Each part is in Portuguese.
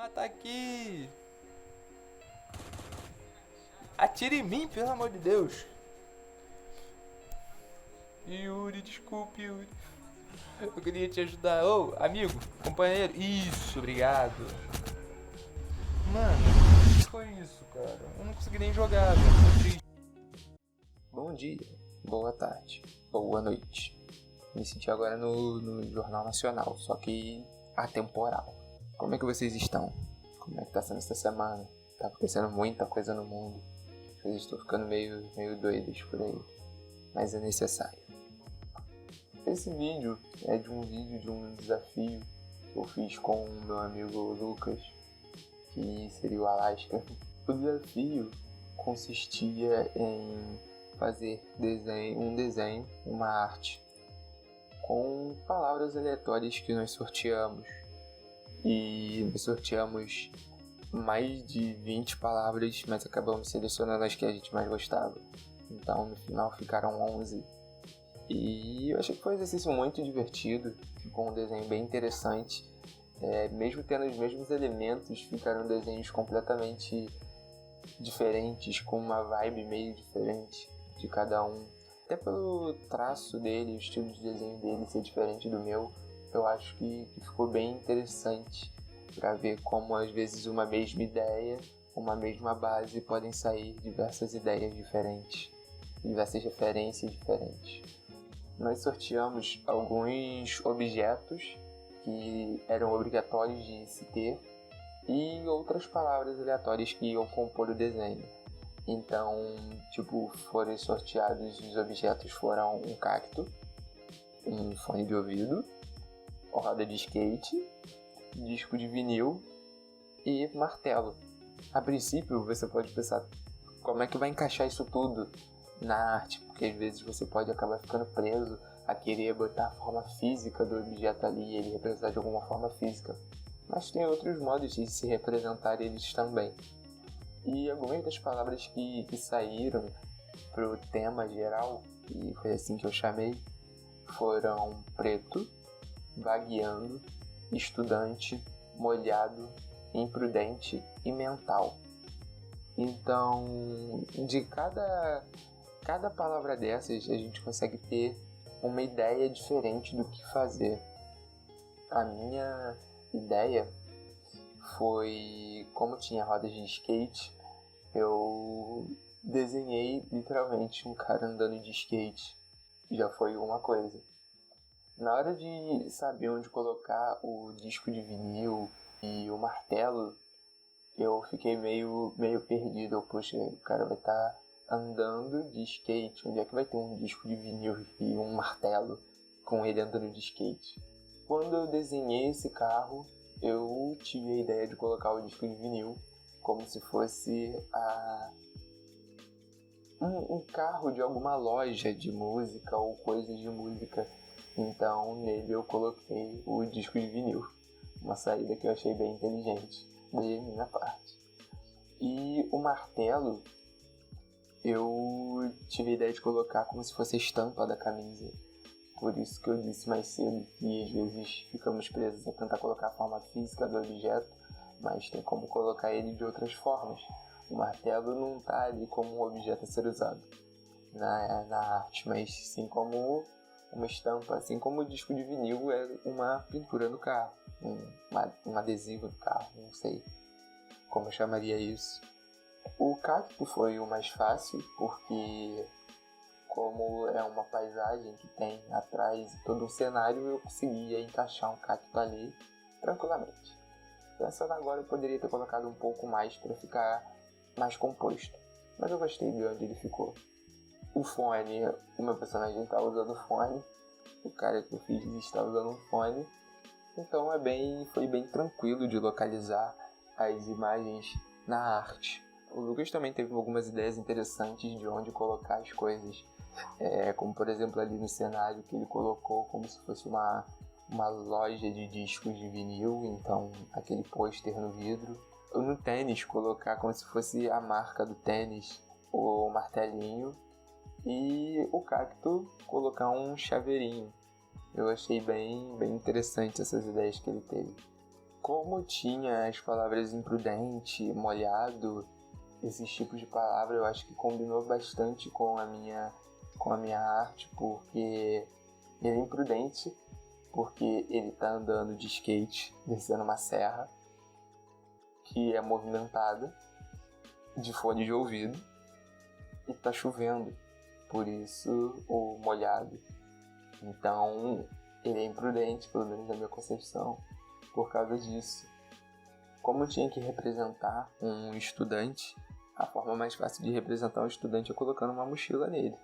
tá aqui! Atira em mim, pelo amor de Deus! Yuri, desculpe, Yuri. Eu queria te ajudar. Ô, amigo, companheiro. Isso, obrigado. Mano, o que foi isso, cara? Eu não consegui nem jogar, velho. Tô triste. Bom dia, boa tarde, boa noite. Me senti agora no Jornal Nacional, só que atemporal. Como é que vocês estão? Como é que tá sendo essa semana? Tá acontecendo muita coisa no mundo. As coisas estão ficando meio doidas por aí. Mas é necessário. Esse vídeo é de um desafio que eu fiz com o meu amigo Lucas, que seria o Alaska. O desafio consistia em fazer um desenho, uma arte, com palavras aleatórias que nós sorteamos. E nós sorteamos mais de 20 palavras, mas acabamos selecionando as que a gente mais gostava. Então no final ficaram 11. E eu achei que foi um exercício muito divertido, ficou um desenho bem interessante. Mesmo tendo os mesmos elementos, ficaram desenhos completamente diferentes, com uma vibe meio diferente de cada um. Até pelo traço dele, o estilo de desenho dele ser diferente do meu, eu acho que ficou bem interessante para ver como às vezes uma mesma ideia, uma mesma base podem sair diversas ideias diferentes, diversas referências diferentes. Nós sorteamos alguns objetos que eram obrigatórios de se ter e outras palavras aleatórias que iam compor o desenho. Então, foram sorteados, os objetos foram um cacto, um fone de ouvido, roda de skate, disco de vinil e martelo. A princípio, você pode pensar, como é que vai encaixar isso tudo na arte? Porque às vezes você pode acabar ficando preso a querer botar a forma física do objeto ali e ele representar de alguma forma física. Mas tem outros modos de se representar eles também. E algumas das palavras que saíram pro tema geral, e foi assim que eu chamei, foram preto, vagueando, estudante, molhado, imprudente e mental. Então, de cada palavra dessas, a gente consegue ter uma ideia diferente do que fazer. A minha ideia foi, como tinha rodas de skate, eu desenhei literalmente um cara andando de skate. Já foi uma coisa. Na hora de saber onde colocar o disco de vinil e o martelo, eu fiquei meio perdido. Poxa, o cara vai estar andando de skate, onde é que vai ter um disco de vinil e um martelo com ele andando de skate? Quando eu desenhei esse carro, eu tive a ideia de colocar o disco de vinil como se fosse um carro de alguma loja de música ou coisas de música. Então nele eu coloquei o disco de vinil. Uma saída que eu achei bem inteligente da minha parte. E o martelo eu tive a ideia de colocar como se fosse a estampa da camisa. Por isso que eu disse mais cedo que às vezes ficamos presos a tentar colocar a forma física do objeto, mas tem como colocar ele de outras formas. O martelo não está ali como um objeto a ser usado na arte, mas sim como uma estampa, assim como o disco de vinil é uma pintura no carro, um adesivo no carro, não sei como eu chamaria isso. O cacto foi o mais fácil, porque como é uma paisagem que tem atrás todo um cenário, eu conseguia encaixar um cacto ali tranquilamente. Pensando agora, eu poderia ter colocado um pouco mais para ficar mais composto, mas eu gostei de onde ele ficou. O fone, o meu personagem está usando fone, o cara que eu fiz está usando um fone, então foi bem tranquilo de localizar as imagens na arte. O Lucas também teve algumas ideias interessantes de onde colocar as coisas, como por exemplo ali no cenário que ele colocou como se fosse uma loja de discos de vinil, então aquele pôster no vidro. Ou no tênis, colocar como se fosse a marca do tênis, o martelinho, e o cacto colocar um chaveirinho. Eu achei bem interessante essas ideias que ele teve. Como tinha as palavras imprudente, molhado, esses tipos de palavra, eu acho que combinou bastante com a minha arte, porque ele é imprudente, porque ele tá andando de skate, descendo uma serra, que é movimentada, de fone de ouvido, e tá chovendo, por isso o molhado. Então, ele é imprudente, pelo menos na minha concepção, por causa disso. Como eu tinha que representar um estudante, a forma mais fácil de representar um estudante é colocando uma mochila nele.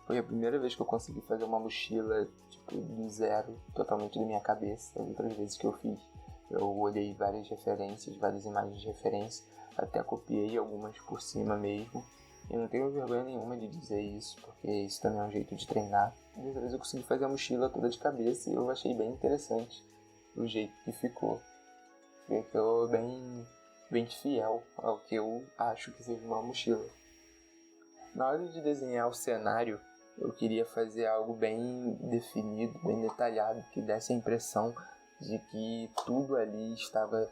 Foi a primeira vez que eu consegui fazer uma mochila do zero, totalmente da minha cabeça. As outras vezes que eu fiz, eu olhei várias referências, várias imagens de referência, até copiei algumas por cima mesmo. E não tenho vergonha nenhuma de dizer isso, porque isso também é um jeito de treinar. Dessa vez eu consegui fazer a mochila toda de cabeça e eu achei bem interessante o jeito que ficou. Ficou bem fiel ao que eu acho que seja uma mochila. Na hora de desenhar o cenário, eu queria fazer algo bem definido, bem detalhado, que desse a impressão de que tudo ali estava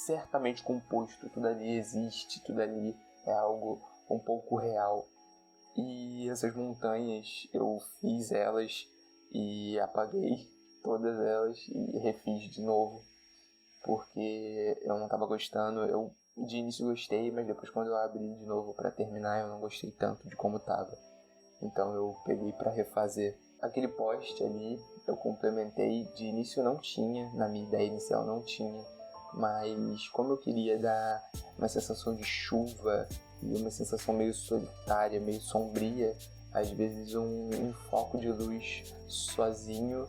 certamente composto, tudo ali existe, tudo ali é algo um pouco real. E essas montanhas, eu fiz elas e apaguei todas elas e refiz de novo, porque eu não estava gostando. Eu de início gostei, mas depois quando eu abri de novo para terminar, eu não gostei tanto de como estava. Então eu peguei para refazer. Aquele poste ali, eu complementei, de início não tinha, na minha ideia inicial não tinha, mas como eu queria dar uma sensação de chuva e uma sensação meio solitária, meio sombria, às vezes um foco de luz sozinho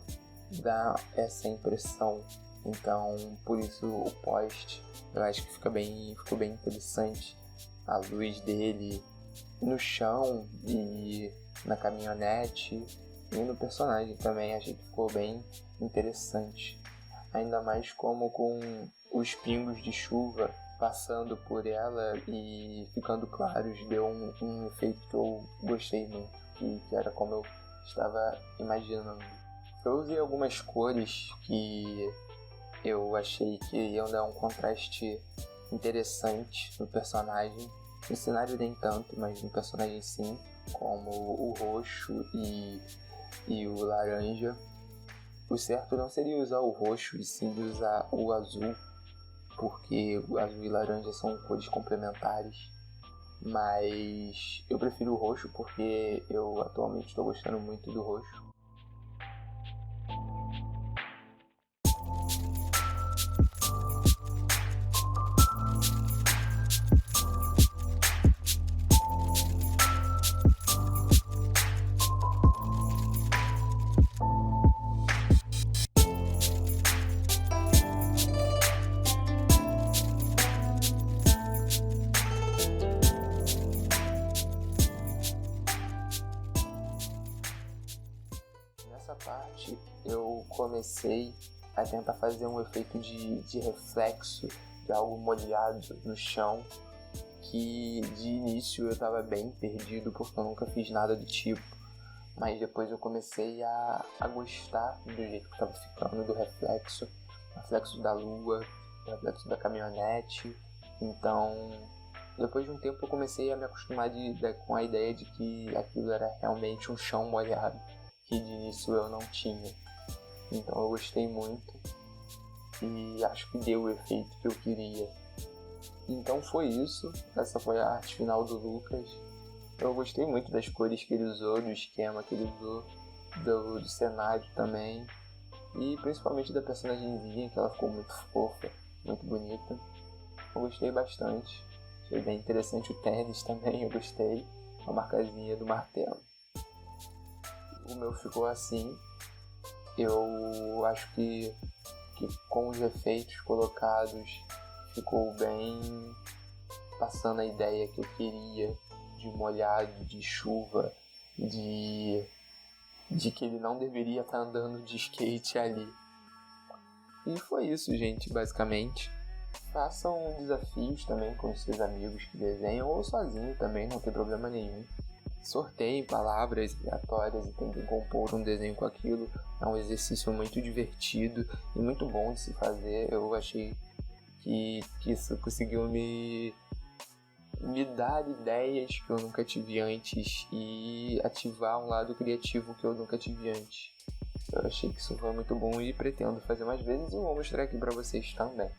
dá essa impressão. Então, por isso o poste, eu acho que ficou bem interessante. A luz dele no chão e na caminhonete e no personagem também, achei que ficou bem interessante. Ainda mais como com os pingos de chuva passando por ela e ficando claros, deu um efeito que eu gostei muito, que era como eu estava imaginando. Eu usei algumas cores que eu achei que iam dar um contraste interessante no personagem. No cenário nem tanto, mas no personagem sim, como o roxo e o laranja. O certo não seria usar o roxo e sim usar o azul, porque o azul e laranja são cores complementares. Mas eu prefiro o roxo porque eu atualmente estou gostando muito do roxo. Nessa parte eu comecei a tentar fazer um efeito de reflexo, de algo molhado no chão, que de início eu estava bem perdido porque eu nunca fiz nada do tipo, mas depois eu comecei a gostar do jeito que estava ficando, do reflexo da lua, do reflexo da caminhonete. Então depois de um tempo eu comecei a me acostumar com a ideia de que aquilo era realmente um chão molhado, que de início eu não tinha. Então eu gostei muito e acho que deu o efeito que eu queria. Então foi isso, essa foi a arte final do Lucas. Eu gostei muito das cores que ele usou, do esquema que ele usou, do cenário também, e principalmente da personagemzinha, que ela ficou muito fofa, muito bonita. Eu gostei bastante, achei bem interessante o tênis também, eu gostei, a marcazinha do martelo. O meu ficou assim. Eu acho que com os efeitos colocados ficou bem, passando a ideia que eu queria de molhado, de chuva, de que ele não deveria estar andando de skate ali. E foi isso, gente, basicamente. Façam desafios também com os seus amigos que desenham, ou sozinho também, não tem problema nenhum. sorteiem palavras aleatórias e tentem compor um desenho com aquilo. É um exercício muito divertido e muito bom de se fazer. Eu achei que isso conseguiu me dar ideias que eu nunca tive antes e ativar um lado criativo que eu nunca tive antes. Eu achei que isso foi muito bom e pretendo fazer mais vezes e vou mostrar aqui pra vocês também.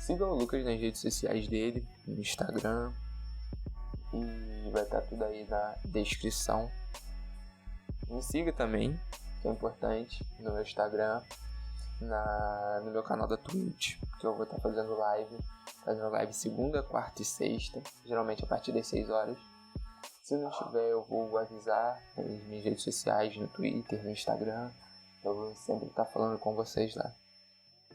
Sigam o Lucas nas redes sociais dele, no Instagram, e vai estar tudo aí na descrição. Me siga também, que é importante, no meu Instagram, no meu canal da Twitch, que eu vou estar fazendo live segunda, quarta e sexta, geralmente a partir das 6 horas. Se não tiver, eu vou avisar nas minhas redes sociais, no Twitter, no Instagram. Eu vou sempre estar falando com vocês lá.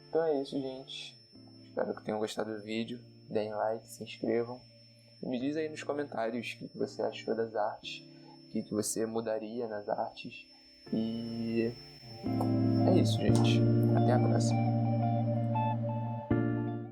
Então é isso, gente. Espero que tenham gostado do vídeo. Deem like, se inscrevam. E me diz aí nos comentários o que você achou das artes, o que você mudaria nas artes. E é isso, gente. Até a próxima.